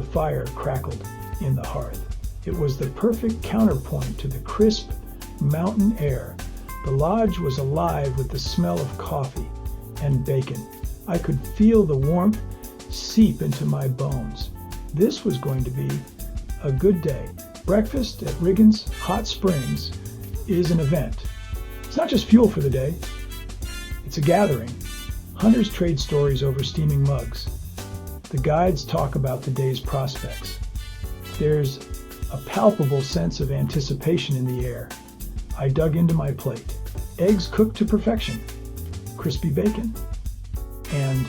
The fire crackled in the hearth. It was the perfect counterpoint to the crisp mountain air. The lodge was alive with the smell of coffee and bacon. I could feel the warmth seep into my bones. This was going to be a good day. Breakfast at Riggins Hot Springs is an event. It's not just fuel for the day. It's a gathering. Hunters trade stories over steaming mugs. The guides talk about the day's prospects. There's a palpable sense of anticipation in the air. I dug into my plate. Eggs cooked to perfection. Crispy bacon. And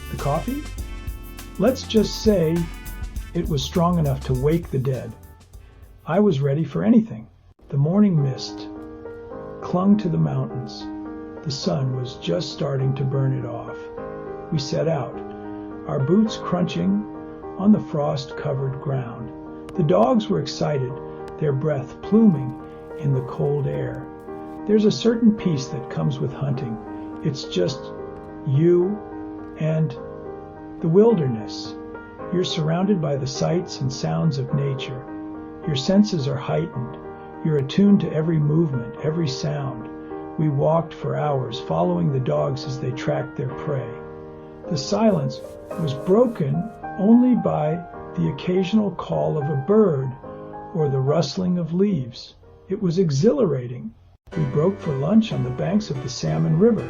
the coffee? Let's just say it was strong enough to wake the dead. I was ready for anything. The morning mist clung to the mountains. The sun was just starting to burn it off. We set out, our boots crunching on the frost-covered ground. The dogs were excited, their breath pluming in the cold air. There's a certain peace that comes with hunting. It's just you and the wilderness. You're surrounded by the sights and sounds of nature. Your senses are heightened. You're attuned to every movement, every sound. We walked for hours, following the dogs as they tracked their prey. The silence was broken only by the occasional call of a bird or the rustling of leaves. It was exhilarating. We broke for lunch on the banks of the Salmon River.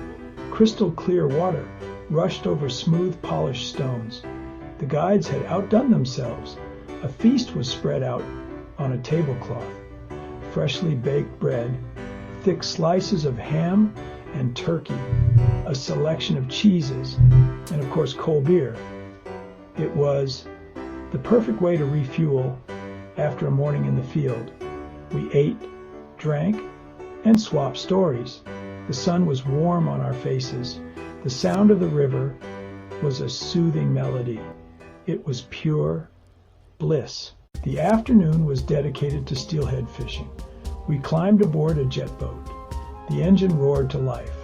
Crystal clear water rushed over smooth, polished stones. The guides had outdone themselves. A feast was spread out on a tablecloth. Freshly baked bread, thick slices of ham and turkey, a selection of cheeses, and of course cold beer. It was the perfect way to refuel after a morning in the field. We ate, drank, and swapped stories. The sun was warm on our faces. The sound of the river was a soothing melody. It was pure bliss. The afternoon was dedicated to steelhead fishing. We climbed aboard a jet boat. The engine roared to life.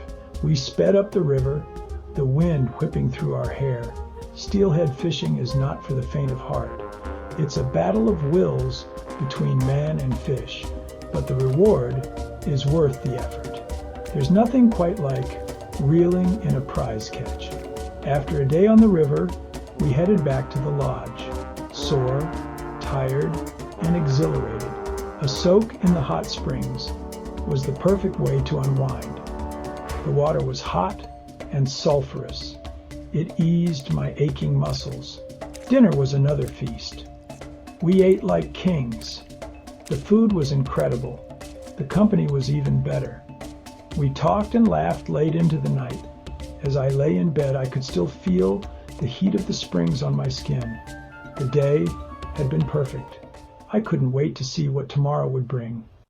We sped up the river, the wind whipping through our hair. Steelhead fishing is not for the faint of heart. It's a battle of wills between man and fish, but the reward is worth the effort. There's nothing quite like reeling in a prize catch. After a day on the river, we headed back to the lodge, sore, tired, and exhilarated. A soak in the hot springs was the perfect way to unwind. The water was hot and sulfurous. It eased my aching muscles. Dinner was another feast. We ate like kings. The food was incredible. The company was even better. We talked and laughed late into the night. As I lay in bed, I could still feel the heat of the springs on my skin. The day had been perfect. I couldn't wait to see what tomorrow would bring.